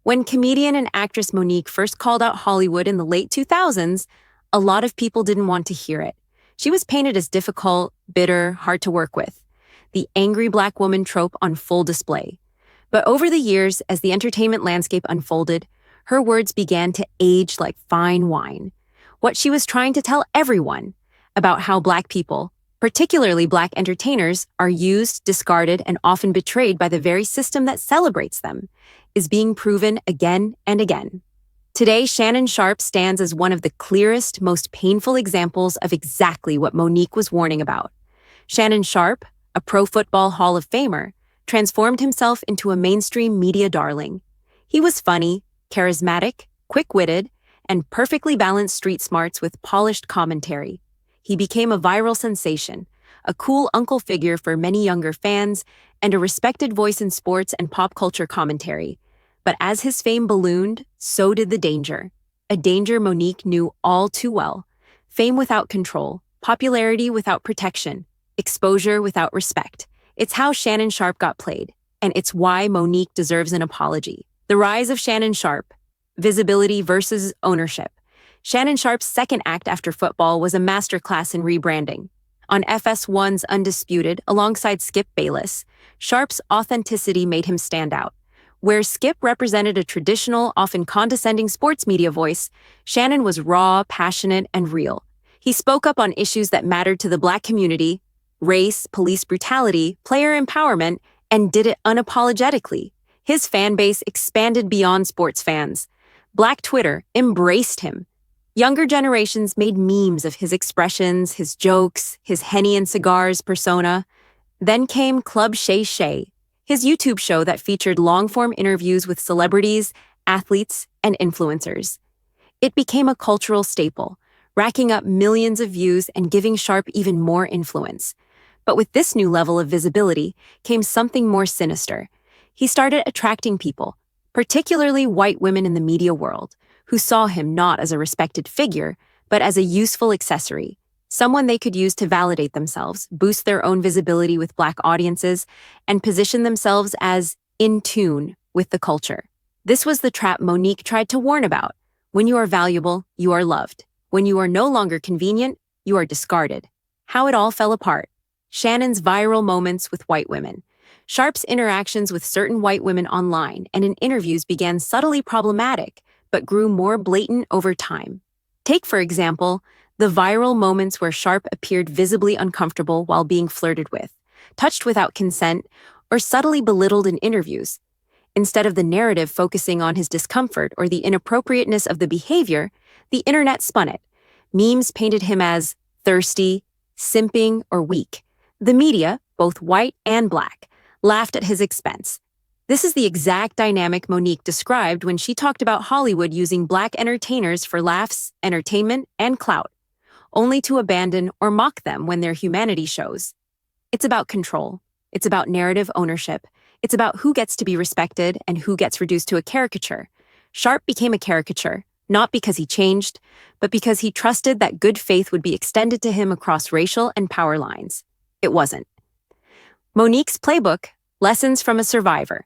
When comedian and actress Monique first called out Hollywood in the late 2000s, a lot of people didn't want to hear it. She was painted as difficult, bitter, hard to work with. The angry black woman trope on full display. But over the years, as the entertainment landscape unfolded, her words began to age like fine wine. What she was trying to tell everyone about how black people, particularly black entertainers, are used, discarded, and often betrayed by the very system that celebrates them, is being proven again and again. Today, Shannon Sharpe stands as one of the clearest, most painful examples of exactly what Monique was warning about. Shannon Sharpe, a Pro Football Hall of Famer, transformed himself into a mainstream media darling. He was funny, charismatic, quick-witted, and perfectly balanced street smarts with polished commentary. He became a viral sensation, a cool uncle figure for many younger fans, and a respected voice in sports and pop culture commentary. But as his fame ballooned, so did the danger. A danger Monique knew all too well. Fame without control, popularity without protection, exposure without respect. It's how Shannon Sharpe got played, and it's why Monique deserves an apology. The rise of Shannon Sharpe, visibility versus ownership. Shannon Sharpe's second act after football was a masterclass in rebranding. On FS1's Undisputed, alongside Skip Bayless, Sharpe's authenticity made him stand out. Where Skip represented a traditional, often condescending sports media voice, Shannon was raw, passionate, and real. He spoke up on issues that mattered to the black community, race, police brutality, player empowerment, and did it unapologetically. His fan base expanded beyond sports fans. Black Twitter embraced him. Younger generations made memes of his expressions, his jokes, his Henny and Cigars persona. Then came Club Shay Shay, his YouTube show that featured long-form interviews with celebrities, athletes, and influencers. It became a cultural staple, racking up millions of views and giving Sharpe even more influence. But with this new level of visibility came something more sinister. He started attracting people, particularly white women in the media world, who saw him not as a respected figure, but as a useful accessory, someone they could use to validate themselves, boost their own visibility with black audiences, and position themselves as in tune with the culture. This was the trap Monique tried to warn about. When you are valuable, you are loved. When you are no longer convenient, you are discarded. How it all fell apart. Shannon's viral moments with white women. Sharpe's interactions with certain white women online and in interviews began subtly problematic, but grew more blatant over time. Take, for example, the viral moments where Sharpe appeared visibly uncomfortable while being flirted with, touched without consent, or subtly belittled in interviews. Instead of the narrative focusing on his discomfort or the inappropriateness of the behavior, the internet spun it. Memes painted him as thirsty, simping, or weak. The media, both white and black, laughed at his expense. This is the exact dynamic Monique described when she talked about Hollywood using black entertainers for laughs, entertainment, and clout, only to abandon or mock them when their humanity shows. It's about control. It's about narrative ownership. It's about who gets to be respected and who gets reduced to a caricature. Sharpe became a caricature, not because he changed, but because he trusted that good faith would be extended to him across racial and power lines. It wasn't. Monique's playbook, Lessons from a Survivor.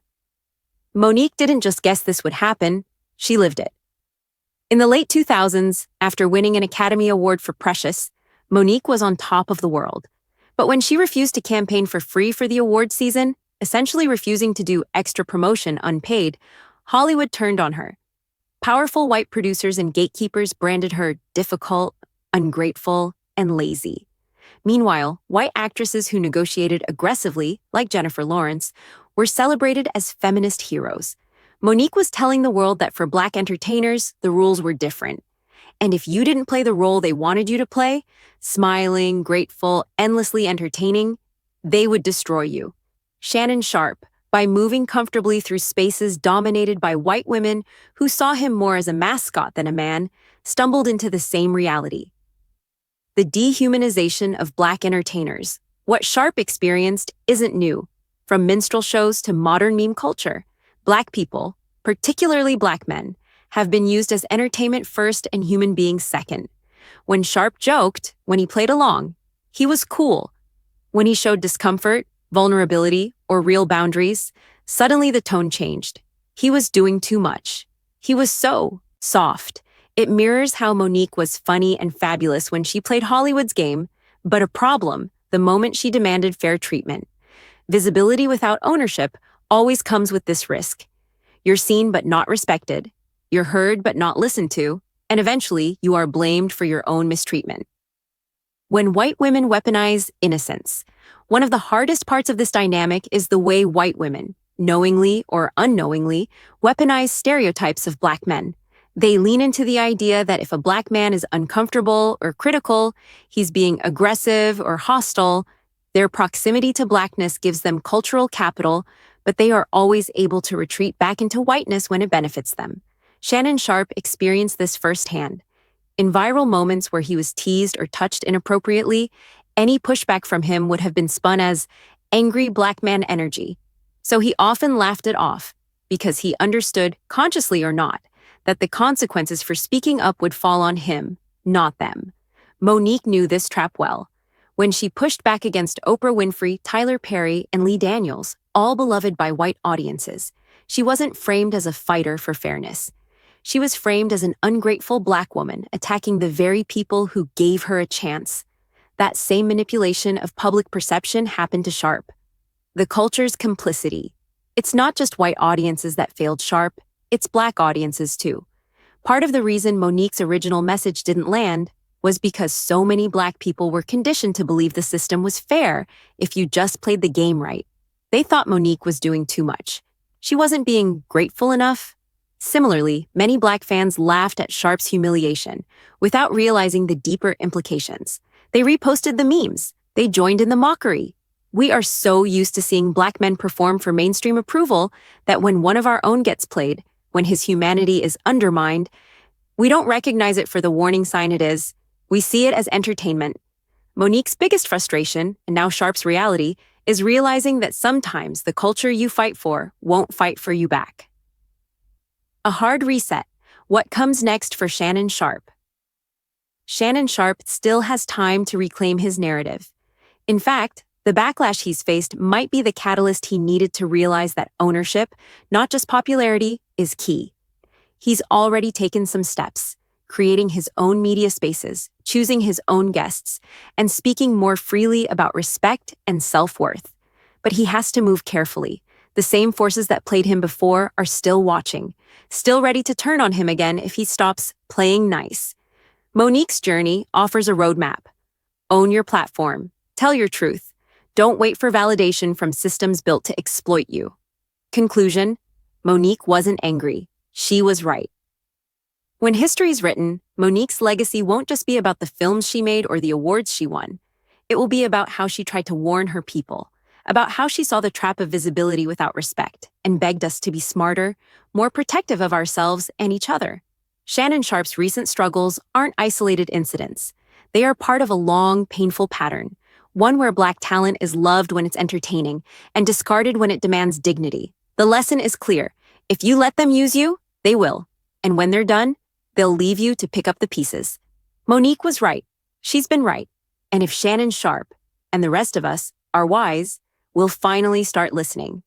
Monique didn't just guess this would happen, she lived it. In the late 2000s, after winning an Academy Award for Precious, Monique was on top of the world. But when she refused to campaign for free for the award season, essentially refusing to do extra promotion unpaid, Hollywood turned on her. Powerful white producers and gatekeepers branded her difficult, ungrateful, and lazy. Meanwhile, white actresses who negotiated aggressively, like Jennifer Lawrence, were celebrated as feminist heroes. Monique was telling the world that for black entertainers, the rules were different. And if you didn't play the role they wanted you to play, smiling, grateful, endlessly entertaining, they would destroy you. Shannon Sharpe, by moving comfortably through spaces dominated by white women who saw him more as a mascot than a man, stumbled into the same reality. The dehumanization of black entertainers. What Sharpe experienced isn't new. From minstrel shows to modern meme culture, black people, particularly black men, have been used as entertainment first and human beings second. When Sharpe joked, when he played along, he was cool. When he showed discomfort, vulnerability, or real boundaries, suddenly the tone changed. He was doing too much. He was so soft. It mirrors how Monique was funny and fabulous when she played Hollywood's game, but a problem the moment she demanded fair treatment. Visibility without ownership always comes with this risk. You're seen but not respected. You're heard but not listened to, and eventually you are blamed for your own mistreatment. When white women weaponize innocence, one of the hardest parts of this dynamic is the way white women, knowingly or unknowingly, weaponize stereotypes of black men. They lean into the idea that if a black man is uncomfortable or critical, he's being aggressive or hostile. Their proximity to blackness gives them cultural capital, but they are always able to retreat back into whiteness when it benefits them. Shannon Sharpe experienced this firsthand. In viral moments where he was teased or touched inappropriately, any pushback from him would have been spun as angry black man energy. So he often laughed it off, because he understood, consciously or not, that the consequences for speaking up would fall on him, not them. Monique knew this trap well. When she pushed back against Oprah Winfrey, Tyler Perry, and Lee Daniels, all beloved by white audiences, she wasn't framed as a fighter for fairness. She was framed as an ungrateful black woman attacking the very people who gave her a chance. That same manipulation of public perception happened to Sharpe. The culture's complicity. It's not just white audiences that failed Sharpe, it's black audiences too. Part of the reason Monique's original message didn't land was because so many black people were conditioned to believe the system was fair if you just played the game right. They thought Monique was doing too much. She wasn't being grateful enough. Similarly, many black fans laughed at Sharpe's humiliation without realizing the deeper implications. They reposted the memes. They joined in the mockery. We are so used to seeing black men perform for mainstream approval that when one of our own gets played, when his humanity is undermined, we don't recognize it for the warning sign it is. We see it as entertainment. Monique's biggest frustration, and now Sharpe's reality, is realizing that sometimes the culture you fight for won't fight for you back. A hard reset. What comes next for Shannon Sharpe? Shannon Sharpe still has time to reclaim his narrative. In fact, the backlash he's faced might be the catalyst he needed to realize that ownership, not just popularity, is key. He's already taken some steps, creating his own media spaces, choosing his own guests, and speaking more freely about respect and self-worth. But he has to move carefully. The same forces that played him before are still watching, still ready to turn on him again if he stops playing nice. Monique's journey offers a roadmap. Own your platform. Tell your truth. Don't wait for validation from systems built to exploit you. Conclusion: Monique wasn't angry. She was right. When history's written, Monique's legacy won't just be about the films she made or the awards she won. It will be about how she tried to warn her people, about how she saw the trap of visibility without respect and begged us to be smarter, more protective of ourselves and each other. Shannon Sharpe's recent struggles aren't isolated incidents. They are part of a long, painful pattern, one where black talent is loved when it's entertaining and discarded when it demands dignity. The lesson is clear. If you let them use you, they will. And when they're done, they'll leave you to pick up the pieces. Monique was right. She's been right. And if Shannon Sharpe and the rest of us are wise, we'll finally start listening.